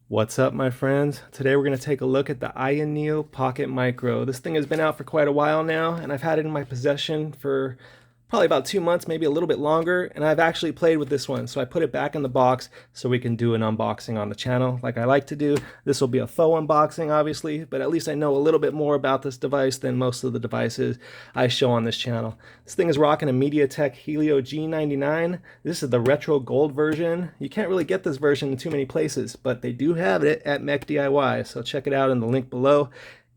What's up, my friends? Today we're going to take a look at the AyaNeo Pocket Micro. This thing has been out for quite a while now, and I've had it in my possession for probably about 2 months, maybe a little bit longer, and I've actually played with this one. So I put it back in the box so we can do an unboxing on the channel like I like to do. This will be a faux unboxing, obviously, but at least I know a little bit more about this device than most of the devices I show on this channel. This thing is rocking a MediaTek Helio G99. This is the retro gold version. You can't really get this version in too many places, but they do have it at Mech DIY, so check it out in the link below.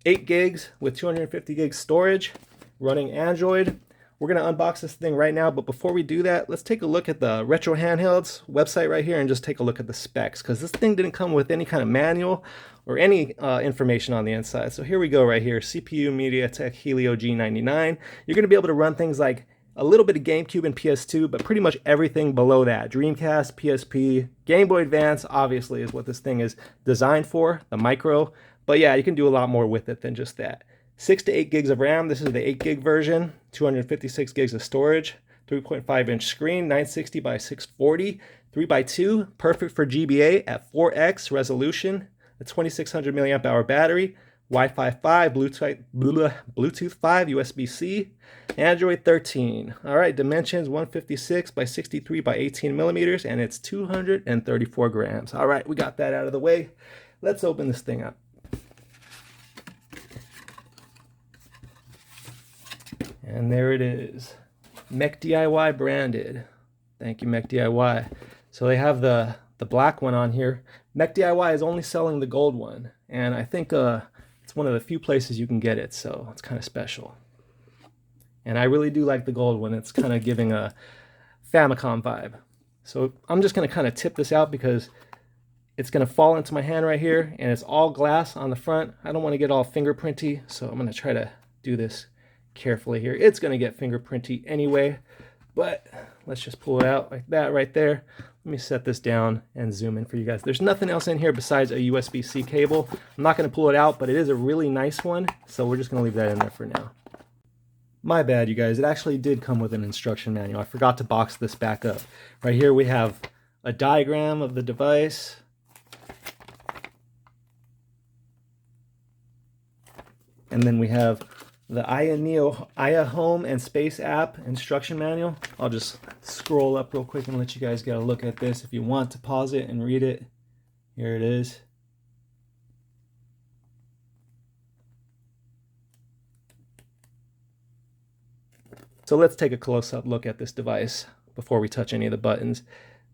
8 gigs with 250 gigs storage, running Android. We're going to unbox this thing right now, but before we do that, let's take a look at the Retro Handhelds website right here and just take a look at the specs, because this thing didn't come with any kind of manual or any information on the inside. So here we go right here, CPU MediaTek Helio G99. You're going to be able to run things like a little bit of GameCube and PS2, but pretty much everything below that. Dreamcast, PSP, GameBoy Advance, obviously, is what this thing is designed for, the Micro. But yeah, you can do a lot more with it than just that. 6 to 8 gigs of RAM. This is the 8 gig version. 256 gigs of storage. 3.5-inch screen, 960 by 640. 3x2, perfect for GBA at 4x resolution. A 2600 milliamp hour battery. Wi-Fi 5, Bluetooth 5, USB-C, Android 13. All right, dimensions 156 by 63 by 18 millimeters, and it's 234 grams. All right, we got that out of the way. Let's open this thing up. And there it is, Mech DIY branded. Thank you, Mech DIY. So they have the black one on here. Mech DIY is only selling the gold one, and I think it's one of the few places you can get it, so it's kind of special. And I really do like the gold one. It's kind of giving a Famicom vibe. So I'm just going to kind of tip this out because it's going to fall into my hand right here, and it's all glass on the front. I don't want to get all fingerprinty, so I'm going to try to do this carefully here. It's going to get fingerprinty anyway, but let's just pull it out like that right there. Let me set this down and zoom in for you guys. There's nothing else in here besides a USB-C cable. I'm not going to pull it out, but it is a really nice one, so we're just going to leave that in there for now. My bad, you guys. It actually did come with an instruction manual. I forgot to box this back up. Right here we have a diagram of the device. And then we have the AyaNeo Home and Space app instruction manual. I'll just scroll up real quick and let you guys get a look at this. If you want to pause it and read it, here it is. So let's take a close-up look at this device before we touch any of the buttons.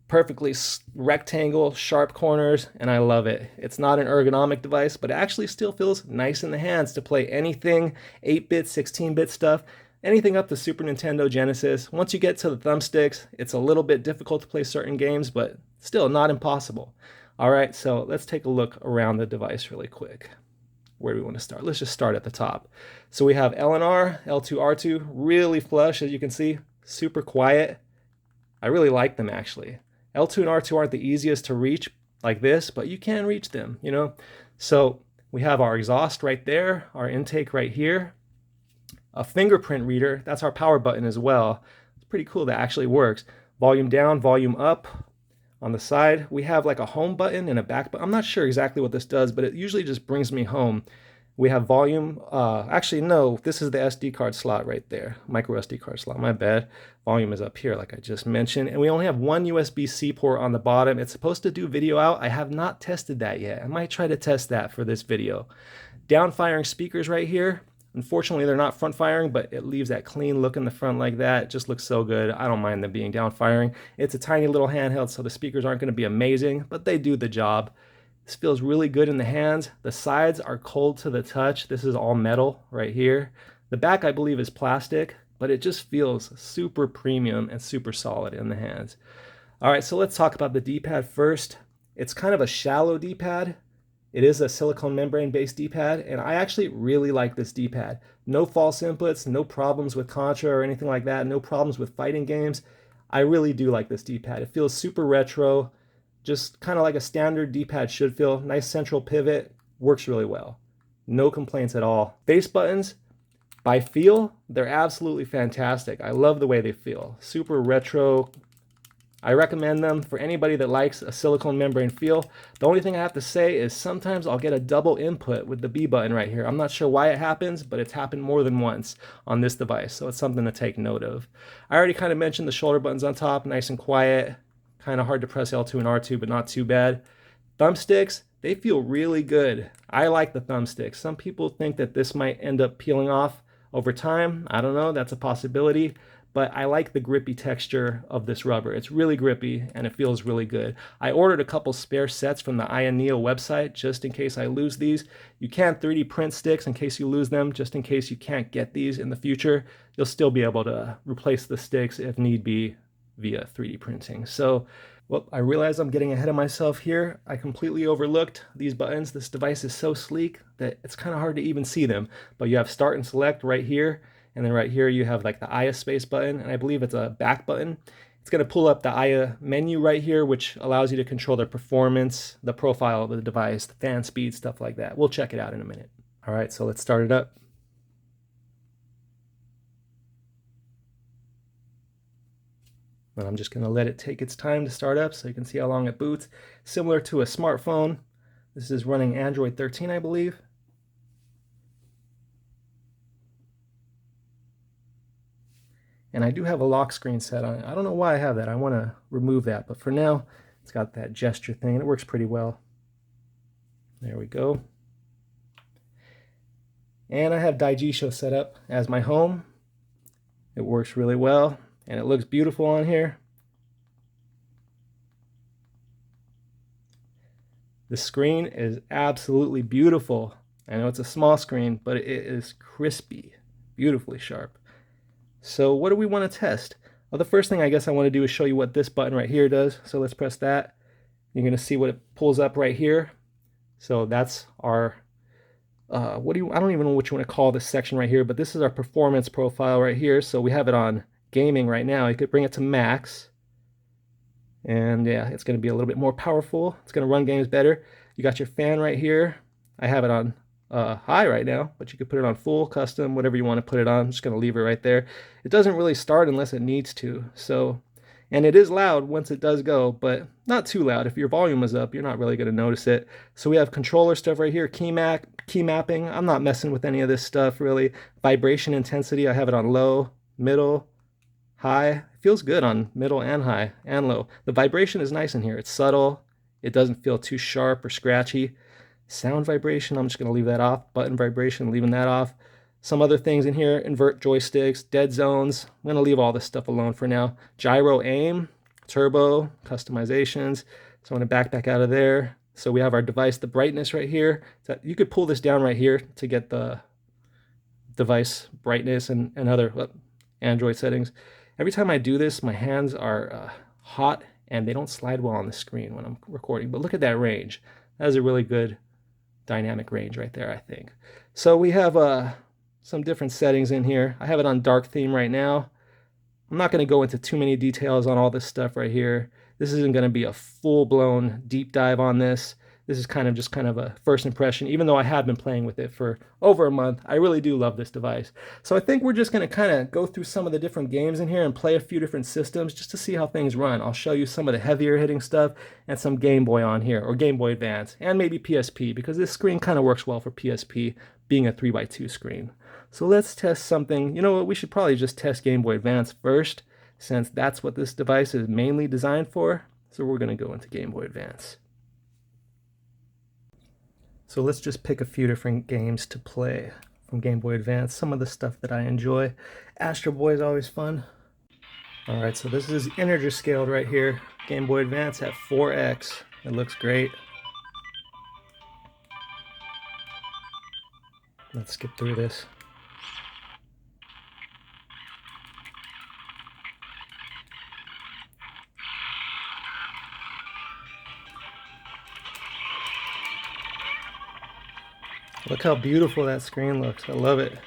Perfectly rectangle, sharp corners, and I love it. It's not an ergonomic device, but it actually still feels nice in the hands to play anything 8-bit, 16-bit stuff, anything up to Super Nintendo, Genesis. Once you get to the thumbsticks, it's a little bit difficult to play certain games, but still not impossible. All right, so let's take a look around the device really quick. Where do we want to start? Let's just start at the top. So we have L and R, L2, R2, really flush, as you can see, super quiet. I really like them, actually. L2 and R2 aren't the easiest to reach like this, but you can reach them, you know? So we have our exhaust right there, our intake right here, a fingerprint reader. That's our power button as well. It's pretty cool that actually works. Volume down, volume up. On the side, we have like a home button and a back button. I'm not sure exactly what this does, but it usually just brings me home. We have volume. Actually, no, this is the SD card slot right there. Micro SD card slot, my bad. Volume is up here, like I just mentioned. And we only have one USB-C port on the bottom. It's supposed to do video out. I have not tested that yet. I might try to test that for this video. Down-firing speakers right here. Unfortunately, they're not front-firing, but it leaves that clean look in the front like that. It just looks so good. I don't mind them being down-firing. It's a tiny little handheld, so the speakers aren't going to be amazing, but they do the job. This feels really good in the hands. The sides are cold to the touch. This is all metal right here. The back, I believe, is plastic, but it just feels super premium and super solid in the hands. All right, so let's talk about the D-pad first. It's kind of a shallow D-pad. It is a silicone membrane-based D-pad, and I actually really like this D-pad. No false inputs, no problems with Contra or anything like that, no problems with fighting games. I really do like this D-pad. It feels super retro, just kind of like a standard D-pad should feel. Nice central pivot, works really well. No complaints at all. Face buttons, by feel, they're absolutely fantastic. I love the way they feel. Super retro, I recommend them for anybody that likes a silicone membrane feel. The only thing I have to say is sometimes I'll get a double input with the B button right here. I'm not sure why it happens, but it's happened more than once on this device, so it's something to take note of. I already kind of mentioned the shoulder buttons on top, nice and quiet. Kind of hard to press L2 and R2, but not too bad. Thumbsticks, they feel really good. I like the thumbsticks. Some people think that this might end up peeling off over time. I don't know, that's a possibility. But I like the grippy texture of this rubber. It's really grippy and it feels really good. I ordered a couple spare sets from the AyaNeo website just in case I lose these. You can 3D print sticks in case you lose them, just in case you can't get these in the future. You'll still be able to replace the sticks if need be via 3D printing. So, well, I realize I'm getting ahead of myself here. I completely overlooked these buttons. This device is so sleek that it's kind of hard to even see them. But you have start and select right here. And then right here you have like the Aya space button, and I believe it's a back button. It's going to pull up the Aya menu right here, which allows you to control the performance, the profile of the device, the fan speed, stuff like that. We'll check it out in a minute. All right, so let's start it up. And I'm just going to let it take its time to start up so you can see how long it boots. Similar to a smartphone. This is running Android 13, I believe. And I do have a lock screen set on it. I don't know why I have that. I want to remove that. But for now, it's got that gesture thing, and it works pretty well. There we go. And I have Daigisho set up as my home. It works really well, and it looks beautiful on here. The screen is absolutely beautiful. I know it's a small screen, but it is crispy, beautifully sharp. So what do we want to test? Well, the first thing I guess I want to do is show you what this button right here does. So let's press that. You're going to see what it pulls up right here. So that's our, I don't even know what you want to call this section right here, but this is our performance profile right here. So we have it on gaming right now. You could bring it to max. And yeah, it's going to be a little bit more powerful. It's going to run games better. You got your fan right here. I have it on high right now, but you could put it on full, custom, whatever you want to put it on. I'm just going to leave it right there. It doesn't really start unless it needs to. So, and it is loud once it does go, but not too loud. If your volume is up, you're not really going to notice it. So we have controller stuff right here, key mapping. I'm not messing with any of this stuff really. Vibration intensity, I have it on low, middle, high. It feels good on middle and high and low. The vibration is nice in here. It's subtle. It doesn't feel too sharp or scratchy. Sound vibration, I'm just going to leave that off. Button vibration, leaving that off. Some other things in here, invert joysticks, dead zones. I'm going to leave all this stuff alone for now. Gyro aim, turbo, customizations. So I'm going to back out of there. So we have our device, the brightness right here. So you could pull this down right here to get the device brightness and other Android settings. Every time I do this, my hands are hot and they don't slide well on the screen when I'm recording. But look at that range. That is a really good dynamic range right there, I think. So we have some different settings in here. I have it on dark theme right now. I'm not going to go into too many details on all this stuff right here. This isn't going to be a full-blown deep dive on this. This is kind of a first impression. Even though I have been playing with it for over a month, I really do love this device. So I think we're just going to kind of go through some of the different games in here and play a few different systems just to see how things run. I'll show you some of the heavier hitting stuff and some Game Boy on here, or Game Boy Advance, and maybe PSP, because this screen kind of works well for PSP, being a 3x2 screen. So let's test something. You know what, we should probably just test Game Boy Advance first, since that's what this device is mainly designed for. So we're going to go into Game Boy Advance. So let's just pick a few different games to play from Game Boy Advance. Some of the stuff that I enjoy. Astro Boy is always fun. Alright, so this is integer scaled right here. Game Boy Advance at 4x. It looks great. Let's skip through this. Look how beautiful that screen looks. I love it.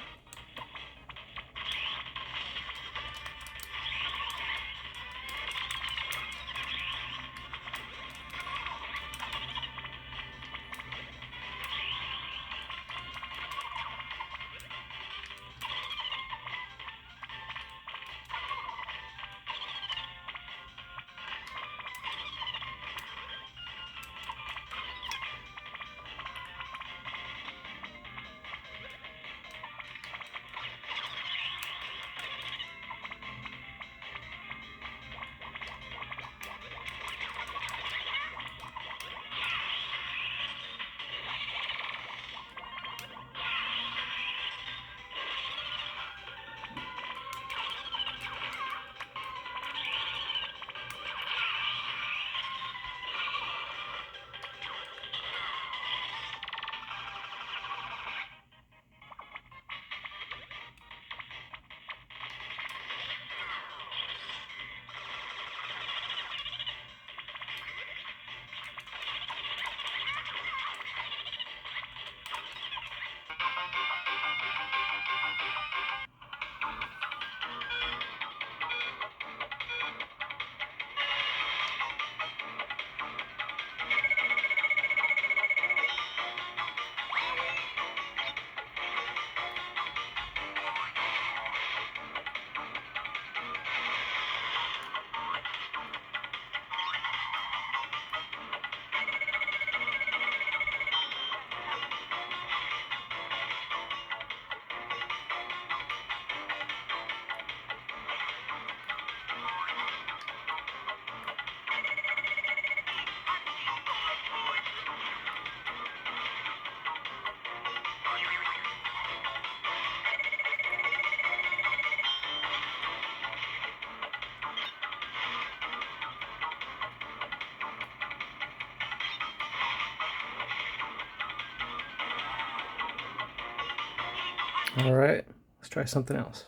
All right, let's try something else.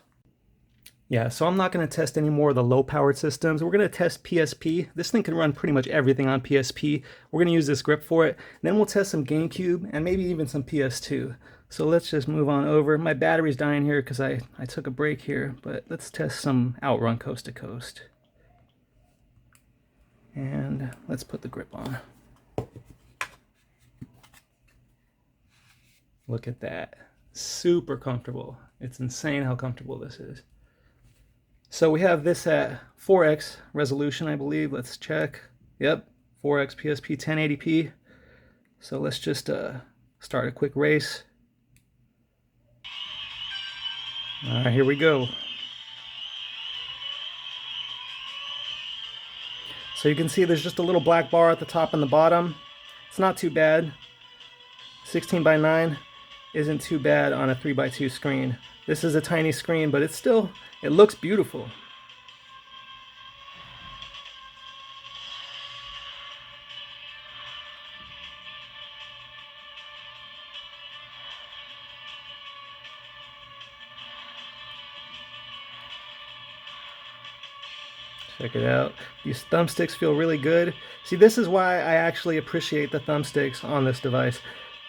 Yeah, so I'm not going to test any more of the low-powered systems. We're going to test PSP. This thing can run pretty much everything on PSP. We're going to use this grip for it. And then we'll test some GameCube and maybe even some PS2. So let's just move on over. My battery's dying here because I took a break here. But let's test some OutRun Coast to Coast. And let's put the grip on. Look at that. Super comfortable. It's insane how comfortable this is. So we have this at 4x resolution, I believe. Let's check. Yep, 4x PSP 1080p. So let's just start a quick race. All right, here we go. So you can see there's just a little black bar at the top and the bottom. It's not too bad. 16:9 isn't too bad on a 3:2 screen. This is a tiny screen, but it looks beautiful. Check it out. These thumbsticks feel really good. See, this is why I actually appreciate the thumbsticks on this device,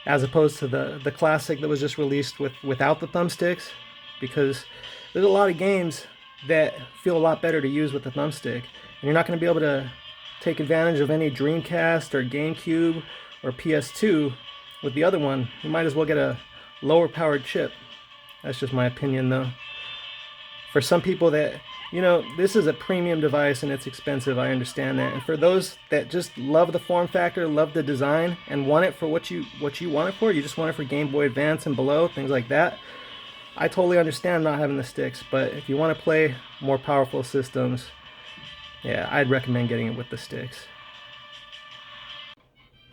as opposed to the classic that was just released without the thumbsticks, because there's a lot of games that feel a lot better to use with the thumbstick, and you're not going to be able to take advantage of any Dreamcast or GameCube or PS2 with the other one. You might as well get a lower powered chip. That's just my opinion, though. For some people that, you know, this is a premium device and it's expensive, I understand that. And for those that just love the form factor, love the design, and want it for what you want it for, you just want it for Game Boy Advance and below, things like that, I totally understand not having the sticks. But if you want to play more powerful systems, yeah, I'd recommend getting it with the sticks.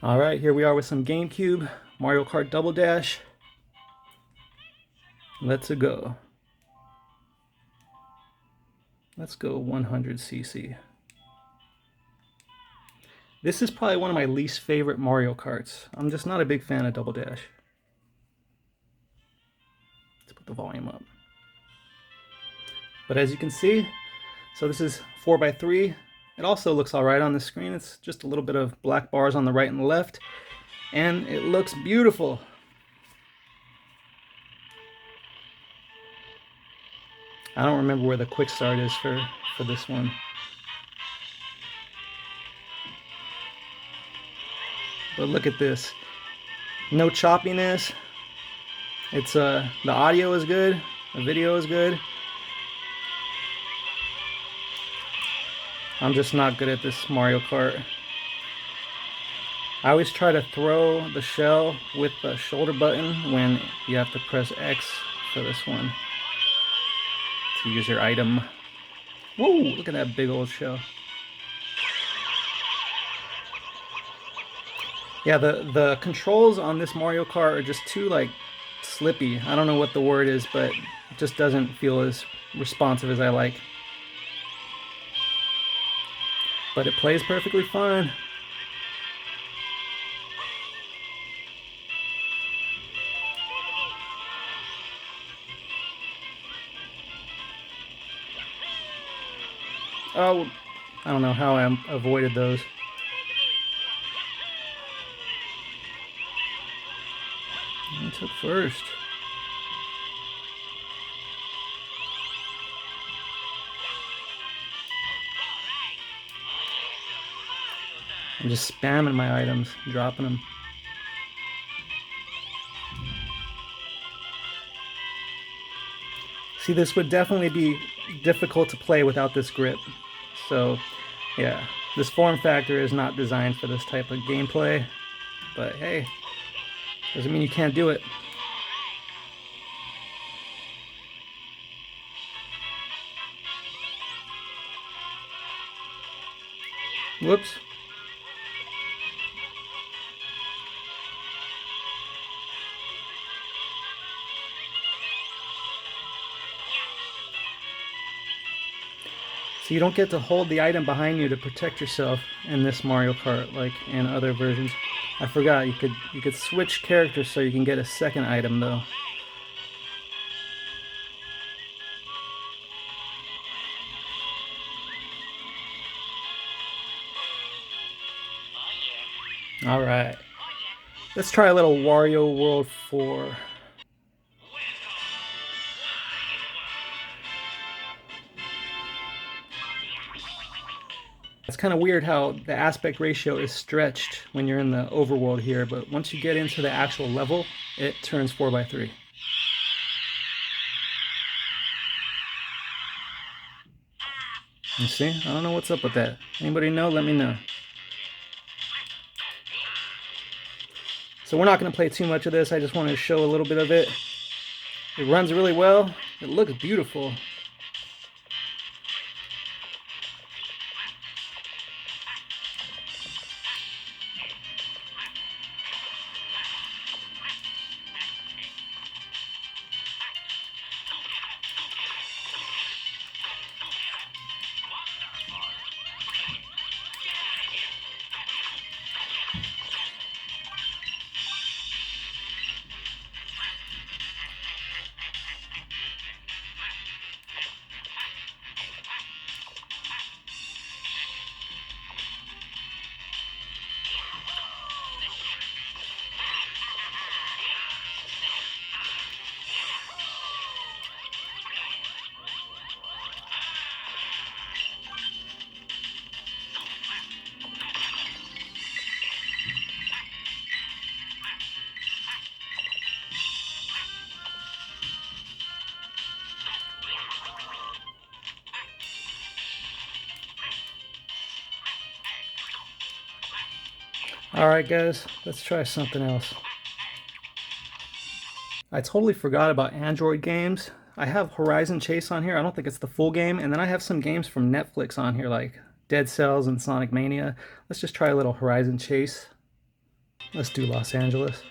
Alright, here we are with some GameCube, Mario Kart Double Dash. Let's go. Let's go 100cc. This is probably one of my least favorite Mario Karts. I'm just not a big fan of Double Dash. Let's put the volume up. But as you can see, so this is 4:3. It also looks alright on the screen. It's just a little bit of black bars on the right and the left. And it looks beautiful. I don't remember where the quick start is for this one. But look at this. No choppiness. It's the audio is good, the video is good. I'm just not good at this Mario Kart. I always try to throw the shell with the shoulder button when you have to press X for this one to use your item. Whoa, look at that big old shell. Yeah, the controls on this Mario Kart are just too, like, slippy. I don't know what the word is, but it just doesn't feel as responsive as I like. But it plays perfectly fine. Oh, I don't know how I avoided those. I took first. I'm just spamming my items, dropping them. See, this would definitely be difficult to play without this grip. So, yeah, this form factor is not designed for this type of gameplay. But hey, doesn't mean you can't do it. Whoops. So you don't get to hold the item behind you to protect yourself in this Mario Kart like in other versions. I forgot, you could switch characters so you can get a second item though. All right, let's try a little Wario World 4. It's kind of weird how the aspect ratio is stretched when you're in the overworld here, but once you get into the actual level, it turns 4:3. You see? I don't know what's up with that. Anybody know? Let me know. So we're not going to play too much of this. I just wanted to show a little bit of it. It runs really well. It looks beautiful. Alright guys, let's try something else. I totally forgot about Android games. I have Horizon Chase on here. I don't think it's the full game. And then I have some games from Netflix on here like Dead Cells and Sonic Mania. Let's just try a little Horizon Chase. Let's do Los Angeles.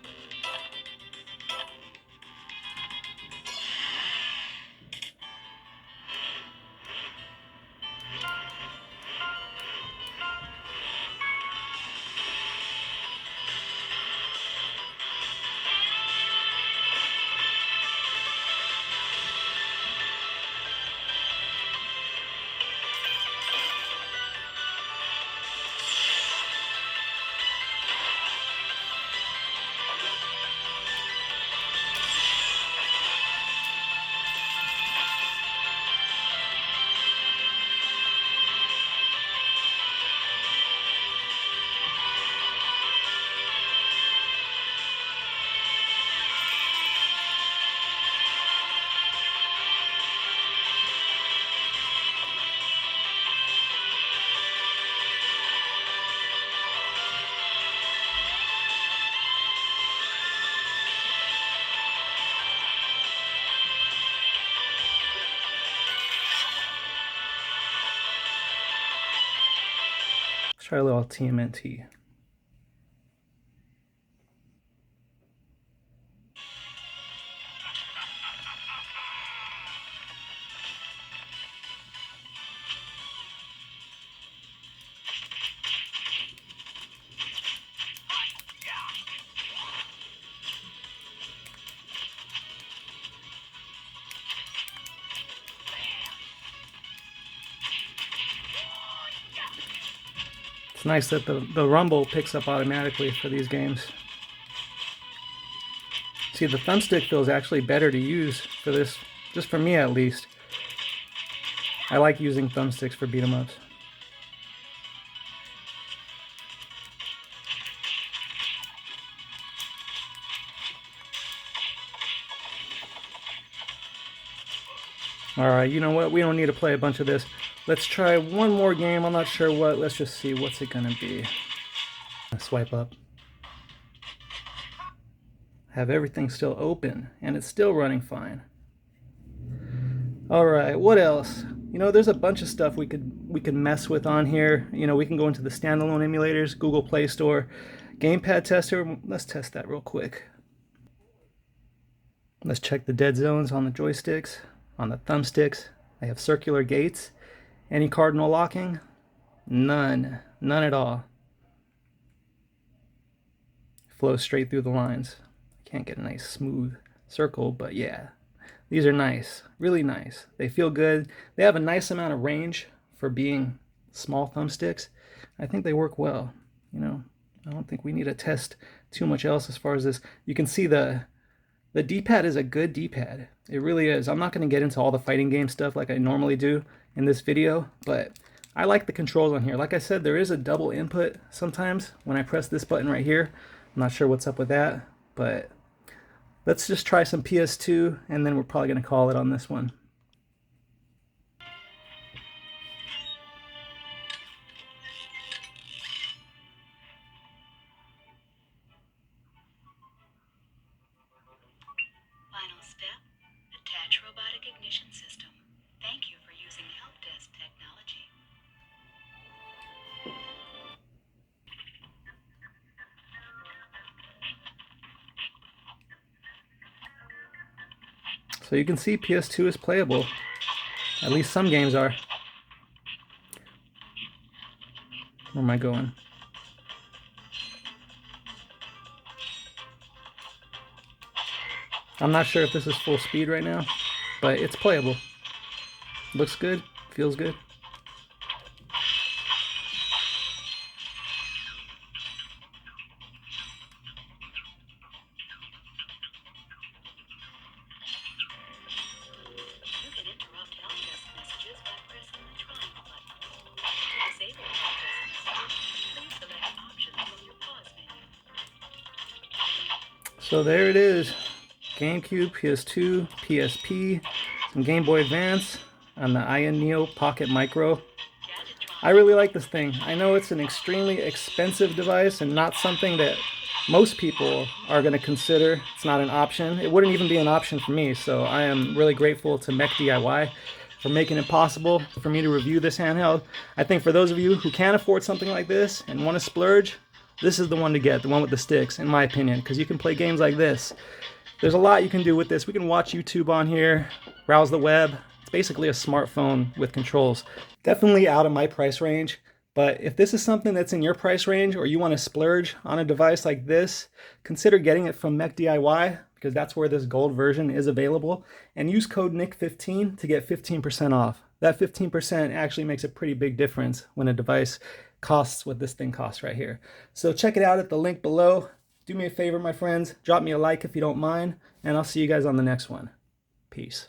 Let's try a little TMNT. It's nice that the rumble picks up automatically for these games. See, the thumbstick feels actually better to use for this, just for me at least. I like using thumbsticks for beat 'em ups. Alright, you know what? We don't need to play a bunch of this. Let's try one more game. I'm not sure what. Let's just see. What's it gonna be? Swipe up. Have everything still open, and it's still running fine. Alright, what else? You know, there's a bunch of stuff we could mess with on here. You know, we can go into the standalone emulators, Google Play Store, Gamepad Tester. Let's test that real quick. Let's check the dead zones on the joysticks, on the thumbsticks. They have circular gates. Any cardinal locking? None. None at all. Flows straight through the lines. Can't get a nice smooth circle, but yeah. These are nice. Really nice. They feel good. They have a nice amount of range for being small thumbsticks. I think they work well. You know, I don't think we need to test too much else as far as this. You can see the D-pad is a good D-pad. It really is. I'm not going to get into all the fighting game stuff like I normally do in this video, but I like the controls on here. Like I said, there is a double input sometimes when I press this button right here. I'm not sure what's up with that, but let's just try some PS2, and then we're probably going to call it on this one. Final step, attach robotic ignition system. Thank you for using help desk technology. So you can see PS2 is playable. At least some games are. Where am I going? I'm not sure if this is full speed right now, but it's playable. Looks good, feels good. You can interrupt help desk messages by pressing the triangle button. To disable help desk messages, please select options from your pause menu. So there it is. GameCube, PS2, PSP, some Game Boy Advance on the AyaNeo Pocket Micro. I really like this thing. I know it's an extremely expensive device and not something that most people are going to consider. It's not an option. It wouldn't even be an option for me, so I am really grateful to Mech DIY for making it possible for me to review this handheld. I think for those of you who can't afford something like this and want to splurge, this is the one to get, the one with the sticks, in my opinion, because you can play games like this. There's a lot you can do with this. We can watch YouTube on here, browse the web. It's basically a smartphone with controls. Definitely out of my price range, but if this is something that's in your price range or you want to splurge on a device like this, consider getting it from Mech DIY because that's where this gold version is available, and use code NICK15 to get 15% off. That 15% actually makes a pretty big difference when a device costs what this thing costs right here. So check it out at the link below. Do me a favor, my friends, drop me a like if you don't mind, and I'll see you guys on the next one. Peace.